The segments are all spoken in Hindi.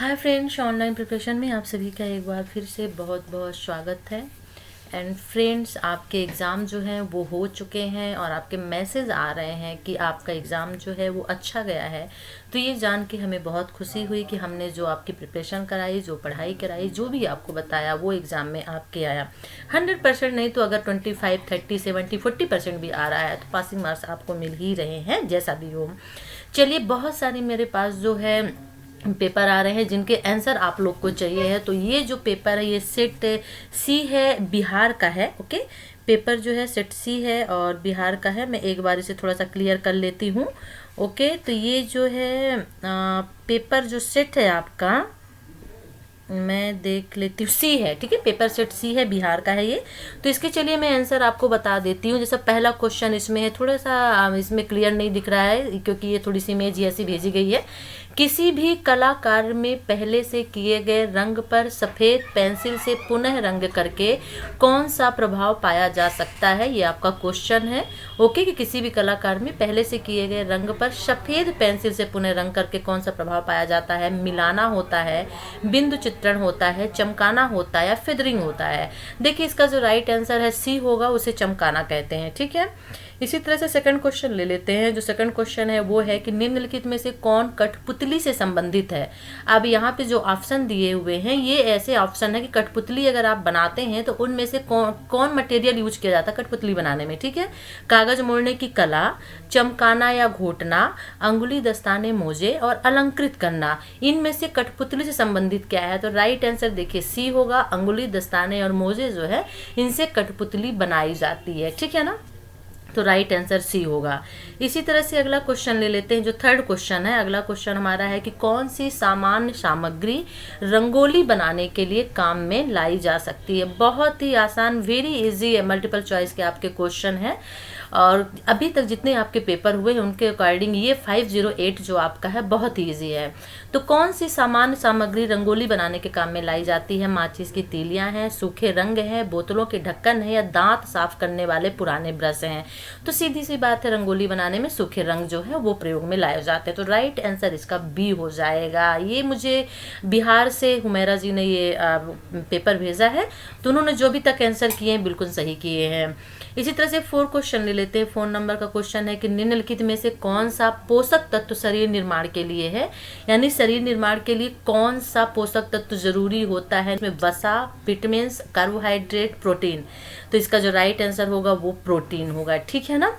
हाय फ्रेंड्स, ऑनलाइन प्रिपरेशन में आप सभी का एक बार फिर से बहुत बहुत स्वागत है। एंड फ्रेंड्स, आपके एग्ज़ाम जो हैं वो हो चुके हैं और आपके मैसेज आ रहे हैं कि आपका एग्ज़ाम जो है वो अच्छा गया है। तो ये जान के हमें बहुत खुशी हुई कि हमने जो आपकी प्रिपरेशन कराई, जो पढ़ाई कराई, जो भी आपको बताया वो एग्ज़ाम में आपके आया। 100% नहीं तो अगर 25, 30, 70, 40% भी आ रहा है तो पासिंग मार्क्स आपको मिल ही रहे हैं, जैसा भी हो। चलिए, बहुत सारी मेरे पास जो है पेपर आ रहे हैं जिनके आंसर आप लोग को चाहिए है। तो ये जो पेपर है ये सेट सी है, बिहार का है। ओके, पेपर जो है सेट सी है और बिहार का है। मैं एक बार इसे थोड़ा सा क्लियर कर लेती हूँ। ओके, तो ये जो है पेपर जो सेट है आपका, मैं देख लेती हूँ, सी है। ठीक है, पेपर सेट सी है, बिहार का है ये। तो इसके चलिए मैं आंसर आपको बता देती हूँ। जैसे पहला क्वेश्चन इसमें है, थोड़ा सा इसमें क्लियर नहीं दिख रहा है क्योंकि ये थोड़ी सी इमेज ऐसी भेजी गई है। किसी भी कलाकार में पहले से किए गए रंग पर सफ़ेद पेंसिल से पुनः रंग करके कौन सा प्रभाव पाया जा सकता है, ये आपका क्वेश्चन है। ओके, कि किसी भी कलाकार में पहले से किए गए रंग पर सफ़ेद पेंसिल से पुनः रंग करके कौन सा प्रभाव पाया जाता है। मिलाना होता है, बिंदु चित्रण होता है, चमकाना होता है या फिदरिंग होता है। देखिए, इसका जो राइट आंसर है सी होगा, उसे चमकाना कहते हैं। ठीक है, इसी तरह से सेकंड क्वेश्चन ले लेते हैं। जो सेकंड क्वेश्चन है वो है कि निम्नलिखित में से कौन कठपुतली से संबंधित है। अब यहाँ पे जो ऑप्शन दिए हुए हैं ये ऐसे ऑप्शन है कि कठपुतली अगर आप बनाते हैं तो उनमें से कौन मटेरियल यूज किया जाता है कठपुतली बनाने में। ठीक है, कागज मोड़ने की कला, चमकाना या घोटना, अंगुली दस्ताने मोजे और अलंकृत करना, इनमें से कठपुतली से संबंधित क्या है। तो राइट आंसर देखिए सी होगा। अंगुली दस्ताने और मोजे जो है इनसे कठपुतली बनाई जाती है। ठीक है ना, तो राइट आंसर सी होगा। इसी तरह से अगला क्वेश्चन ले लेते हैं। जो थर्ड क्वेश्चन है, अगला क्वेश्चन हमारा है कि कौन सी सामान्य सामग्री रंगोली बनाने के लिए काम में लाई जा सकती है। बहुत ही आसान, वेरी इजी है, मल्टीपल चॉइस के आपके क्वेश्चन है। और अभी तक जितने आपके पेपर हुए हैं उनके अकॉर्डिंग ये 508 जो आपका है बहुत ही ईजी है। तो कौन सी सामान्य सामग्री रंगोली बनाने के काम में लाई जाती है। माचिस की तीलियां हैं, सूखे रंग हैं, बोतलों के ढक्कन है या दांत साफ करने वाले पुराने ब्रश हैं। तो सीधी सी बात है, रंगोली बनाने में सूखे रंग जो है वो प्रयोग में लाए जाते हैं। तो राइट आंसर इसका बी हो जाएगा। ये मुझे बिहार से हुमैरा जी ने ये पेपर भेजा है, तो उन्होंने जो भी तक आंसर किए हैं बिल्कुल सही किए हैं। इसी तरह से 4 क्वेश्चन ले लेते हैं। 4 नंबर का क्वेश्चन है कि निम्नलिखित में से कौन सा पोषक तत्व शरीर निर्माण के लिए है, यानी शरीर निर्माण के लिए कौन सा पोषक तत्व जरूरी होता है। इसमें वसा, विटामिन, कार्बोहाइड्रेट, प्रोटीन। तो इसका जो राइट आंसर होगा वो प्रोटीन होगा। ठीक है ना,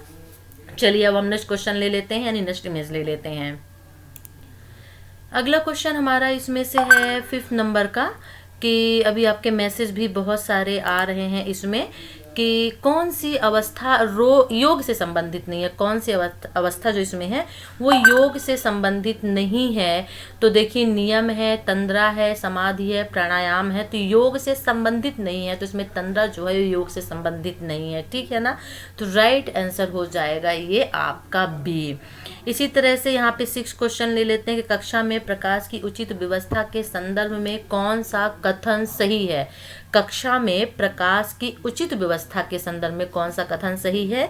चलिए अब हम नेक्स्ट क्वेश्चन ले लेते हैं, यानी नेक्स्ट इमेज ले लेते हैं। अगला क्वेश्चन हमारा इसमें से है 5th नंबर का, कि अभी आपके मैसेज भी बहुत सारे आ रहे हैं इसमें कि कौन सी अवस्था योग से संबंधित नहीं है। कौन सी अवस्था जो इसमें है वो योग से संबंधित नहीं है। तो देखिए, नियम है, तंद्रा है, समाधि है, प्राणायाम है। तो योग से संबंधित नहीं है, तो इसमें तंद्रा जो है योग से संबंधित नहीं है। ठीक है ना, तो राइट आंसर हो जाएगा ये आपका बी। इसी तरह से यहाँ पे 6 क्वेश्चन ले लेते हैं कि कक्षा में प्रकाश की उचित व्यवस्था के संदर्भ में कौन सा कथन सही है। कक्षा में प्रकाश की उचित व्यवस्था के संदर्भ में कौन सा कथन सही है।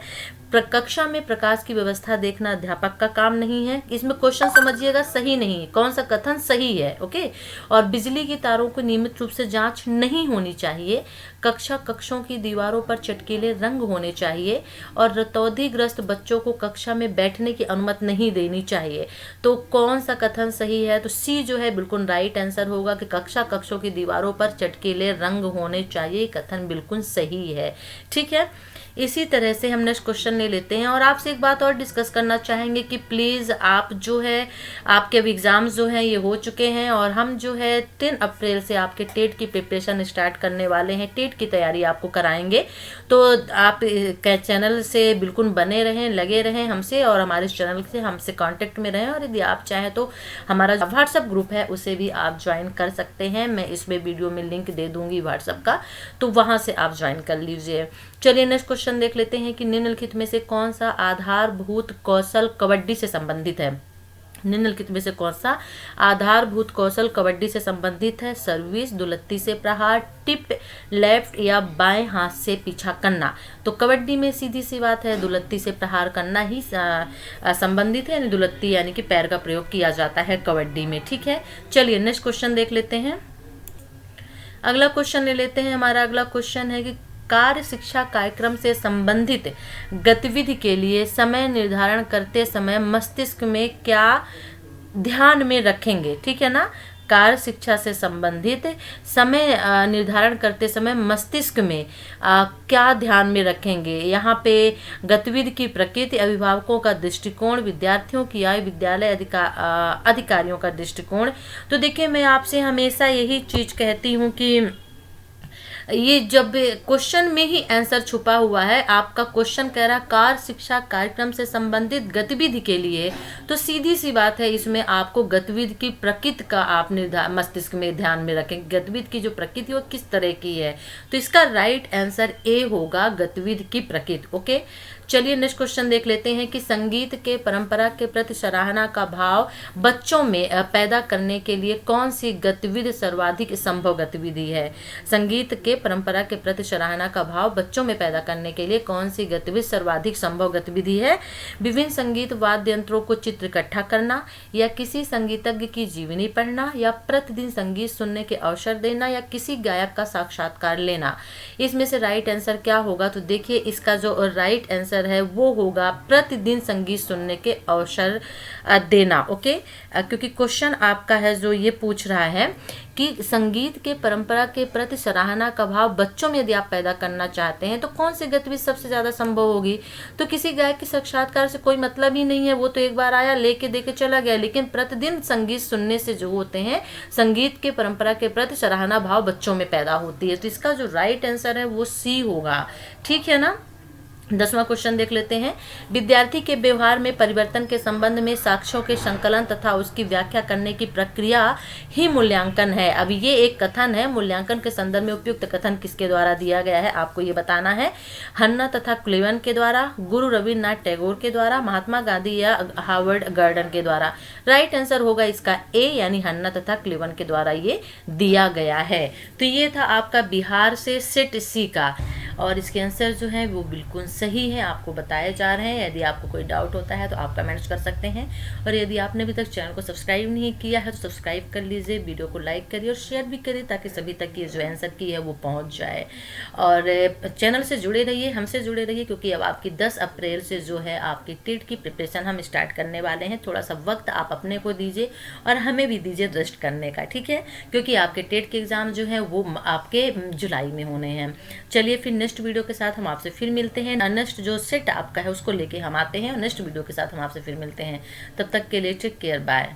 कक्षा में प्रकाश की व्यवस्था देखना अध्यापक का काम नहीं है। इसमें क्वेश्चन समझिएगा, सही नहीं, कौन सा कथन सही है। ओके, और बिजली की तारों को नियमित रूप से जांच नहीं होनी चाहिए। कक्षों की दीवारों पर चटकीले रंग होने चाहिए और रतौंधीग्रस्त बच्चों को कक्षा में बैठने की अनुमति नहीं देनी चाहिए। तो कौन सा कथन सही है। तो सी जो है बिल्कुल राइट आंसर होगा कि कक्षों की दीवारों पर चटकीले रंग होने चाहिए। कथन बिल्कुल सही है। ठीक है, इसी तरह से हम नेक्स्ट क्वेश्चन ले लेते हैं और आपसे एक बात और डिस्कस करना चाहेंगे कि प्लीज़ आप जो है, आपके अब एग्ज़ाम्स जो हैं ये हो चुके हैं और हम जो है 10 अप्रैल से आपके टेट की प्रिपरेशन स्टार्ट करने वाले हैं। टेट की तैयारी आपको कराएंगे। तो आप चैनल से बिल्कुल बने रहें, लगे रहें हमसे और हमारे चैनल से हमसे कांटेक्ट में रहें। और यदि आप चाहें तो हमारा व्हाट्सअप ग्रुप है उसे भी आप ज्वाइन कर सकते हैं। मैं इसमें वीडियो में लिंक दे दूँगी व्हाट्सअप का, तो वहाँ से आप ज्वाइन कर लीजिए। चलिए नेक्स्ट क्वेश्चन देख लेते हैं कि निम्नलिखित में से कौन सा आधारभूत कौशल कबड्डी से संबंधित है। निम्नलिखित में से कौन सा आधारभूत कौशल कबड्डी से संबंधित है? सर्विस, दुलत्ती से प्रहार, टिप, लेफ्ट या बाएं हाथ से पीछा करना। तो कबड्डी में सीधी सी बात है दुलत्ती से प्रहार करना ही संबंधित है, यानी दुलत्ती यानी कि पैर का प्रयोग किया जाता है कबड्डी में। ठीक है, चलिए नेक्स्ट क्वेश्चन देख लेते हैं। अगला क्वेश्चन ले लेते हैं। हमारा अगला क्वेश्चन है कि कार्य शिक्षा कार्यक्रम से संबंधित गतिविधि के लिए समय निर्धारण करते समय मस्तिष्क में क्या ध्यान में रखेंगे? ठीक है ना, कार्य शिक्षा से संबंधित समय निर्धारण करते समय मस्तिष्क में क्या ध्यान में रखेंगे? यहाँ पे गतिविधि की प्रकृति, अभिभावकों का दृष्टिकोण, विद्यार्थियों की आय, विद्यालय अधिकारियों का दृष्टिकोण। तो देखिए, मैं आपसे हमेशा यही चीज कहती हूँ कि ये जब क्वेश्चन में ही आंसर छुपा हुआ है, आपका क्वेश्चन कह रहा कार्य शिक्षा कार्यक्रम से संबंधित गतिविधि के लिए, तो सीधी सी बात है इसमें आपको गतिविधि की प्रकृति का आप मस्तिष्क में ध्यान में रखेंगे। गतिविधि की जो प्रकृति वो किस तरह की है, तो इसका राइट आंसर ए होगा, गतिविधि की प्रकृति। ओके, चलिए नेक्स्ट क्वेश्चन देख लेते हैं कि संगीत के परंपरा के प्रति सराहना का भाव बच्चों में पैदा करने के लिए कौन सी गतिविधि सर्वाधिक संभव गतिविधि है? संगीत के परंपरा के प्रति सराहना का भाव बच्चों में पैदा करने के लिए कौन सी गतिविधि सर्वाधिक संभव गतिविधि है? विभिन्न संगीत वाद्य यंत्रों को चित्र इकट्ठा करना, या किसी संगीतज्ञ की जीवनी पढ़ना, या प्रतिदिन संगीत सुनने के अवसर देना, या किसी गायक का साक्षात्कार लेना। इसमें से राइट आंसर क्या होगा? तो देखिए, इसका जो राइट आंसर है वो होगा प्रतिदिन संगीत सुनने के अवसर देना। ओके, क्योंकि क्वेश्चन आपका है जो ये पूछ रहा है कि संगीत के परंपरा के प्रति सराहना का भाव बच्चों में यदि आप पैदा करना चाहते हैं तो कौन सी गतिविधि सबसे ज्यादा संभव होगी? तो किसी गायक के साक्षात्कार से कोई मतलब ही नहीं है, वो तो एक बार आया, लेके देके चला गया। लेकिन प्रतिदिन संगीत सुनने से जो होते हैं, संगीत के परंपरा के प्रति सराहना भाव बच्चों में पैदा होती है। तो इसका जो राइट आंसर है वो सी होगा। ठीक है ना। 10वां क्वेश्चन देख लेते हैं। विद्यार्थी के व्यवहार में परिवर्तन के संबंध में साक्ष्यों के संकलन तथा उसकी व्याख्या करने की प्रक्रिया ही मूल्यांकन है। अब ये एक कथन है, मूल्यांकन के संदर्भ में उपयुक्त कथन किसके द्वारा दिया गया है आपको ये बताना है। हन्ना तथा क्लेवन के द्वारा, गुरु रविन्द्रनाथ टैगोर के द्वारा, महात्मा गांधी या हार्वर्ड गार्डन के द्वारा। राइट आंसर होगा इसका ए, यानी हन्ना तथा क्लेवन के द्वारा ये दिया गया है। तो ये था आपका बिहार से सेट सी का, और इसके आंसर जो है वो बिल्कुल सही है, आपको बताए जा रहे हैं। यदि आपको कोई डाउट होता है तो आप कमेंट्स कर सकते हैं, और यदि आपने अभी तक चैनल को सब्सक्राइब नहीं किया है तो सब्सक्राइब कर लीजिए, वीडियो को लाइक करिए और शेयर भी करिए ताकि सभी तक ये जो आंसर की है वो पहुंच जाए। और चैनल से जुड़े रहिए, हमसे जुड़े रहिए, क्योंकि अब आपकी 10 अप्रैल से जो है आपकी टेट की प्रिपरेशन हम स्टार्ट करने वाले हैं। थोड़ा सा वक्त आप अपने को दीजिए और हमें भी दीजिए रेस्ट करने का, ठीक है, क्योंकि आपके टेट के एग्ज़ाम जो है वो आपके जुलाई में होने हैं। चलिए फिर नेक्स्ट वीडियो के साथ हम आपसे फिर मिलते हैं। नेक्स्ट जो सेट आपका है उसको लेके हम आते हैं, और नेक्स्ट वीडियो के साथ हम आपसे फिर मिलते हैं। तब तक के लिए टेक केयर, बाय।